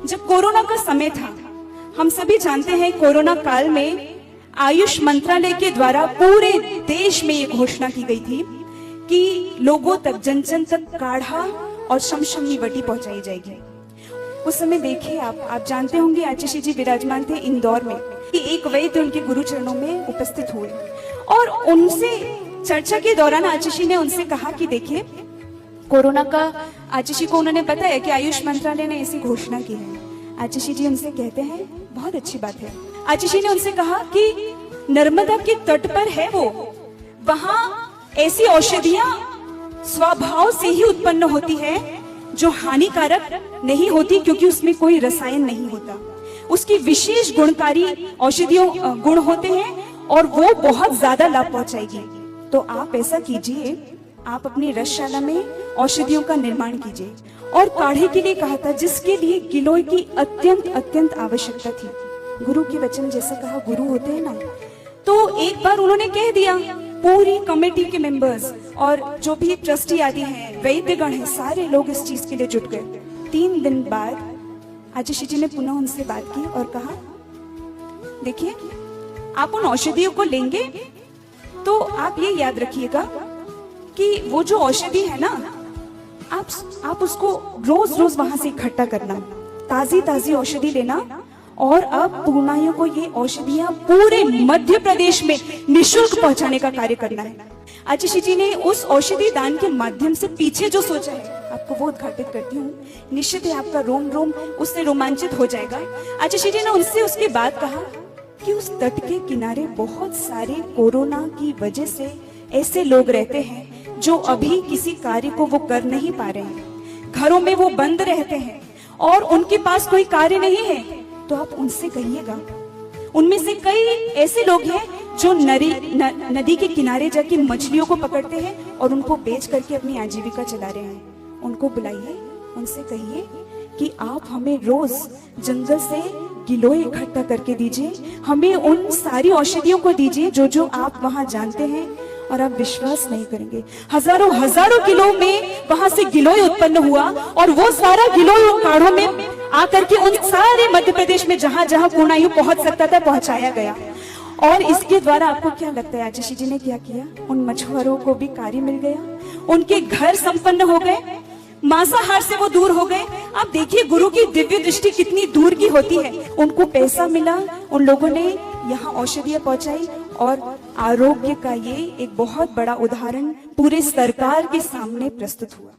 जब कोरोना का समय था, हम सभी जानते हैं कोरोना काल में आयुष मंत्रालय के द्वारा पूरे देश में ये घोषणा की गई थी कि लोगों तक, जन जन तक काढ़ा और शमशमनी बटी पहुंचाई जाएगी। उस समय देखिए, आप जानते होंगे आचिशी जी विराजमान थे इंदौर में, कि एक वैद्य उनके गुरु चरणों में उपस्थित हुए और उनसे चर्चा के दौरान आचिशी ने उनसे कहा कि देखिए, कोरोना का आचिशी को उन्होंने बताया कि आयुष मंत्रालय ने ऐसी घोषणा की है। आचिशी जी उनसे कहते हैं बहुत अच्छी बात है। आचिशी ने उनसे कहा कि नर्मदा के तट पर है वो, वहां ऐसी औषधियां स्वभाव से ही उत्पन्न होती है जो हानिकारक नहीं होती, क्योंकि उसमें कोई रसायन नहीं होता। उसकी विशेष गुणकारी औषधियों गुण होते हैं और वो बहुत ज्यादा लाभ पहुंचाएगी। तो आप ऐसा कीजिए, आप अपनी रसशाला में औषधियों का निर्माण कीजिए। और काढ़े के लिए कहा था, जिसके लिए गिलोय की अत्यंत आवश्यकता थी। गुरु के वचन जैसे कहा गुरु होते हैं ना, तो एक बार उन्होंने कह दिया, पूरी कमेटी के मेंबर्स और जो भी ट्रस्टी आदि हैं, वैद्यगण हैं, सारे लोग इस चीज के लिए जुट गए। 3 दिन बाद आचिशी जी ने पुनः उनसे बात की और कहा, देखिए, आप उन औषधियों को लेंगे तो आप ये याद रखिएगा कि वो जो औषधि है ना, आप उसको रोज रोज वहां से इकट्ठा करना, ताजी औषधि लेना, और अब पूर्णाइयों को ये औषधियां पूरे मध्य प्रदेश में निःशुल्क पहुंचाने का कार्य करना है। आचिशी जी ने उस औषधि दान के माध्यम से पीछे जो सोचा है, आपको वो उद्घाटित करती हूँ। निश्चित है आपका रोम रोम उससे रोमांचित हो जाएगा। आचिशी जी ने उनसे उसके बाद कहा कि उस तट के किनारे बहुत सारे कोरोना की वजह से ऐसे लोग रहते हैं जो अभी किसी कार्य को वो कर नहीं पा रहे हैं, घरों में वो बंद रहते हैं और उनके पास कोई कार्य नहीं है। तो आप उनसे कहिएगा, उनमें से कई ऐसे लोग हैं जो नदी के किनारे जाके मछलियों को पकड़ते हैं और उनको बेच करके अपनी आजीविका चला रहे हैं। उनको बुलाइए, उनसे कहिए कि आप हमें रोज जंगल से गिलोय इकट्ठा करके दीजिए, हमें उन सारी औषधियों को दीजिए जो आप वहां जानते हैं, और आप विश्वास नहीं करेंगे, हजारों किलो में वहां से गिलोय उत्पन्न हुआ और वो सारा गिलोय उन काढ़ों में आकर के उन सारे मध्य प्रदेश में जहां जहां पूर्णायु पहुंच सकता था पहुंचाया गया। और इसके द्वारा आपको क्या लगता है आचिशी जी ने क्या किया? उन मछुआरों को भी कार्य मिल गया, उनके घर संपन्न हो गए, मांसाहार से वो दूर हो गए। आप देखिए गुरु की दिव्य दृष्टि कितनी दूर की होती है। उनको पैसा मिला, उन लोगों ने यहाँ औषधियां पहुंचाई और आरोग्य का ये एक बहुत बड़ा उदाहरण पूरे सरकार के सामने प्रस्तुत हुआ।